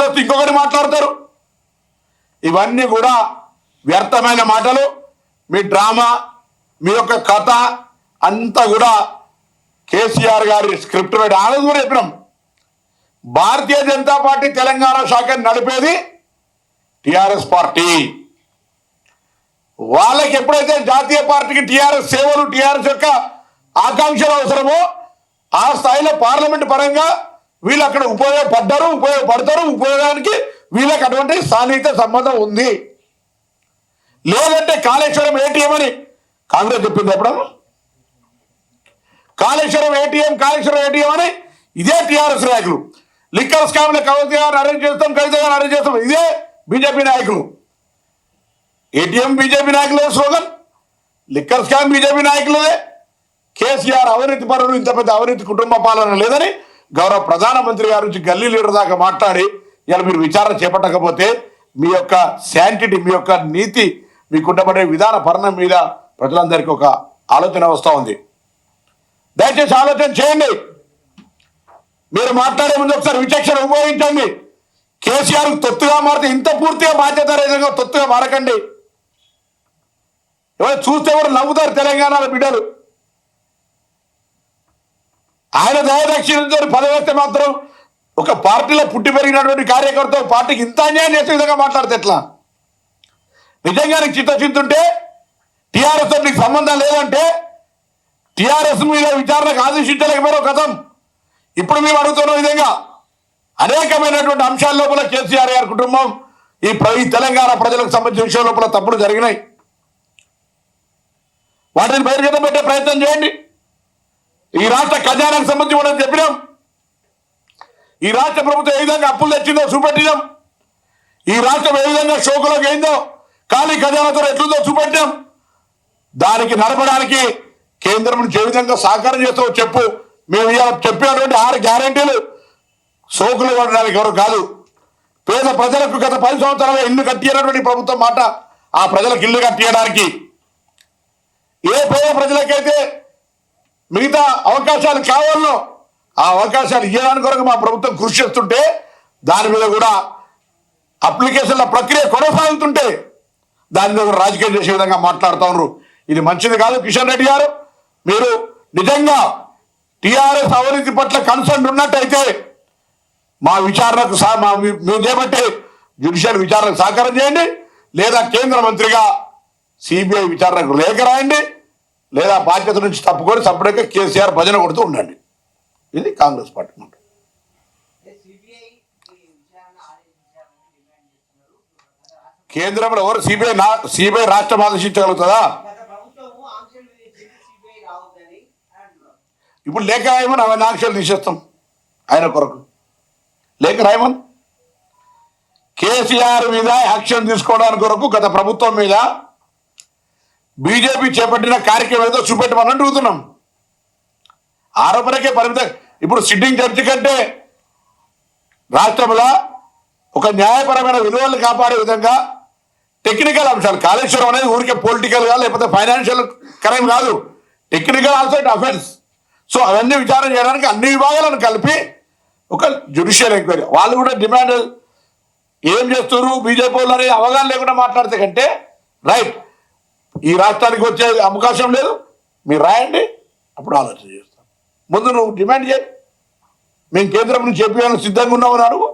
ముందు ఇంకొకటి మాట్లాడతారు. ఇవన్నీ కూడా వ్యర్థమైన మాటలు. మీ డ్రామా, మీ యొక్క కథ అంతా కూడా కేసీఆర్ గారి స్క్రిప్ట్ పెట్టి ఆనంద్ కూడా చెప్పినాం. భారతీయ జనతా పార్టీ తెలంగాణ శాఖను నడిపేది టిఆర్ఎస్ పార్టీ. వాళ్ళకి ఎప్పుడైతే జాతీయ పార్టీకి టిఆర్ఎస్ సేవలు, టిఆర్ఎస్ యొక్క ఆకాంక్షలు అవసరమో ఆ స్థాయిలో పార్లమెంట్ పరంగా వీళ్ళు అక్కడ ఉపయోగపడతారు. ఉపయోగానికి వీళ్ళకి అటువంటి సాన్నిహిత సంబంధం ఉంది. లేదంటే కాళేశ్వరం ఏటీఎం అని కాంగ్రెస్ చెప్పింది ఎప్పుడు? కాళేశ్వరం ఏటీఎం అని ఇదే టిఆర్ఎస్ నాయకులు. లిక్కర్ స్కామ్ కవిత గారు అరెస్ట్ చేస్తాం, కవిత గారు అరెస్ట్ చేస్తాం, ఇదే బీజేపీ నాయకులు. ఏటీఎం బీజేపీ నాయకులే స్లోగన్, లిక్కర్ స్కామ్ బీజేపీ నాయకులదే. కేసీఆర్ అవినీతి పరులు, ఇంత పెద్ద అవినీతి కుటుంబ పాలన లేదని గౌరవ ప్రధానమంత్రి గారి నుంచి గల్లీ లీడర్ దాకా మాట్లాడి ఇలా మీరు విచారణ చేపట్టకపోతే మీ యొక్క శాంటిటీ, మీ యొక్క నీతి, మీకు ఉండబడే విధాన పరణం మీద ప్రజలందరికీ ఒక ఆలోచన వస్తూ ఉంది. దయచేసి ఆలోచన చేయండి. మీరు మాట్లాడే ముందు ఒకసారి విచక్షణ ఉపయోగించండి. కేసీఆర్ తొత్తుగా మారితే ఇంత పూర్తిగా బాధ్యత రహితంగా తొత్తుగా మారకండి. ఎవరు చూస్తే కూడా నవ్వుతారు తెలంగాణలో బిడ్డలు. ఆయన దయదక్షిణతో పదవేస్తే మాత్రం ఒక పార్టీలో పుట్టి పెరిగినటువంటి కార్యకర్త పార్టీకి ఇంత అన్యాయం చేసే విధంగా మాట్లాడితే ఎట్లా? నిజంగా నీకు చిత్తశుద్ధి టీఆర్ఎస్ నీకు సంబంధం లేదంటే టీఆర్ఎస్ మీద విచారణకు ఆదేశించలేకపోయిన కథం. ఇప్పుడు మేము అడుగుతున్న విధంగా అనేకమైనటువంటి అంశాల లోపల కేసీఆర్ గారి కుటుంబం ఈ తెలంగాణ ప్రజలకు సంబంధించిన విషయం లోపల తప్పులు జరిగినాయి. వాటిని బహిర్గతం పెట్టే ప్రయత్నం చేయండి. ఈ రాష్ట్ర ఖజానాకు సంబంధించి మనం చెప్పినాం. ఈ రాష్ట్ర ప్రభుత్వం ఏ విధంగా అప్పులు తెచ్చిందో చూపెట్టినాం. ఈ రాష్ట్రం ఏ విధంగా షోకులోకి అయిందో, ఖాళీ ఖజానాతో ఎట్లుందో చూపెట్టాం. దానికి నడపడానికి కేంద్రం నుంచి ఏ విధంగా సహకారం చేస్తావో చెప్పు. మేము చెప్పినటువంటి 6 గ్యారెంటీలు సోకులు పడడానికి ఎవరు కాదు. పేద ప్రజలకు గత 10 సంవత్సరాలుగా ఇల్లు కట్టినటువంటి ప్రభుత్వం మాట ఆ ప్రజలకు ఇల్లు కట్టియడానికి. ఏ పేద ప్రజలకైతే మిగతా అవకాశాలు కావాలనో ఆ అవకాశాలు ఇవ్వడానికి కొరకు మా ప్రభుత్వం కృషి చేస్తుంటే దాని మీద కూడా అప్లికేషన్ల ప్రక్రియ కొనసాగుతుంటే దాని మీద రాజకీయం చేసే విధంగా మాట్లాడుతూ ఉన్నారు. ఇది మంచిది కాదు. కిషన్ రెడ్డి గారు, మీరు నిజంగా టీఆర్ఎస్ అవినీతి పట్ల కన్సర్న్ ఉన్నట్టయితే మా విచారణకు మేము చేపట్టే జ్యుడిషియల్ విచారణకు సహకారం చేయండి. లేదా కేంద్ర మంత్రిగా సిబిఐ విచారణకు లేఖ రాయండి. లేదా బాధ్యత నుంచి తప్పుకొని సపరేట్గా కేసీఆర్ భజన కొడుతూ ఉండండి. ఇది కాంగ్రెస్ పార్టీ. కేంద్రంలో ఎవరు సిబిఐ రాష్ట్రం ఆదేశించగలుగుతుందా? ఇప్పుడు లేఖ రాయమని అవన్నీ ఆంక్షలు తీసేస్తాం. ఆయన కొరకు లేఖ రాయమని కేసీఆర్ మీద యాక్షన్ తీసుకోవడానికి కొరకు గత ప్రభుత్వం మీద బీజేపీ చేపట్టిన కార్యక్రమం ఏదో చూపెట్టమని అడుగుతున్నాం. ఆరోపణకే పరిమితం. ఇప్పుడు సిట్టింగ్ జడ్జి కంటే రాష్ట్రంలో ఒక న్యాయపరమైన విలువలను కాపాడే విధంగా టెక్నికల్ అంశాలు, కాళేశ్వరం అనేది ఊరికే పొలిటికల్గా లేకపోతే ఫైనాన్షియల్ క్రైమ్ కాదు, technical also it offence. So అవన్నీ విచారణ చేయడానికి అన్ని విభాగాలను కలిపి ఒక జ్యుడిషియల్ ఎంక్వైరీ. వాళ్ళు కూడా డిమాండ్ ఏం చేస్తున్నారు బీజేపీ వాళ్ళు అనేది అవగాహన లేకుండా మాట్లాడితే కంటే రైట్ ఈ రాష్ట్రానికి వచ్చే అవకాశం లేదు, మీరు రాయండి, అప్పుడు ఆలోచన చేస్తాం. ముందు నువ్వు డిమాండ్ చేయి. మేము కేంద్రం నుంచి చెప్పేయాలని సిద్ధంగా ఉన్నామని అడుగు.